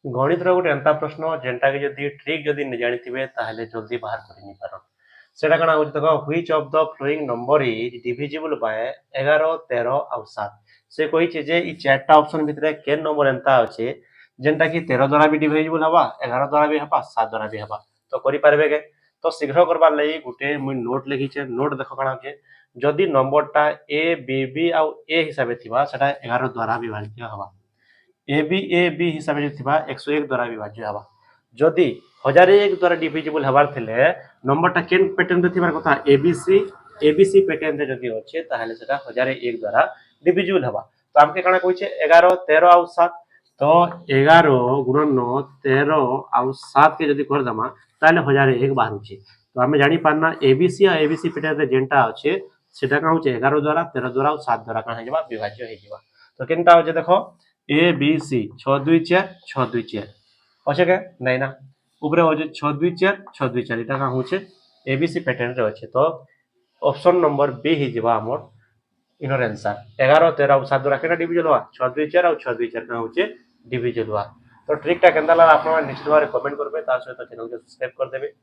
गणित रो गोटे एंता प्रश्न जेनटा के जदी ट्रिक जदी न जानिथिबे ताहले जल्दी बाहर करि नि पारन। सेटा कणा होछि देखो which of the flowing number is divisible by 11 13 और 7। से कहिछि जे ई चारटा ऑप्शन भितरे केन नंबर एंता अछि जेनटा कि 13 द्वारा भी डिविजिबल हवा 11 द्वारा भी हवा 7 द्वारा भी हवा। तो करि पारबे के तो शीघ्र करबार लागि गुटे मुई नोट लिखिछे। नोट देखो कणा होछि जदी नंबरटा ए बी बी आ ए हिसाबे थिबा सेटा 11 द्वारा विभाज्य हवा। ए बी हिसाब से थिबा 101 द्वारा विभाज्य हवा। जदि 1001 द्वारा डिविजिबल हबार थिले नंबरटा केन पैटर्न रे थिबार कथा एबीसी पैटर्न रे जदि होचे ताहले सेटा 1001 द्वारा डिविजिबल हवा। तो हमके काना कहैछे 11 13 और 7 तो 11 गुणन 13 और 7 के जदि कर दमा ताहले 1001 बाहरुचे। तो हमें जानि पारना एबीसी पैटर्न रे जेंटा होचे सेटा का होचे 11 द्वारा 13 द्वारा और 7 द्वारा काना हेजबा विभाज्य हेजबा। तो केनटा होचे देखो ए बी सी 6 2 4 6 2 4 अच्छे के नहीं ना ऊपर हो 6 2 4 6 2 4 इटा का होचे एबीसी पैटर्न रे अच्छे। तो ऑप्शन नंबर बी ही जीवा हमर इनर आंसर 11 13 और 7 द्वारा केना डिविजन हुआ 6 2 4 और 6 2 4 का होचे डिविजन हुआ। तो ट्रिकटा केनता लागला आपन निश्चित भाବରେ कमेंट करबे ता सहित चैनल के सब्सक्राइब कर देबे।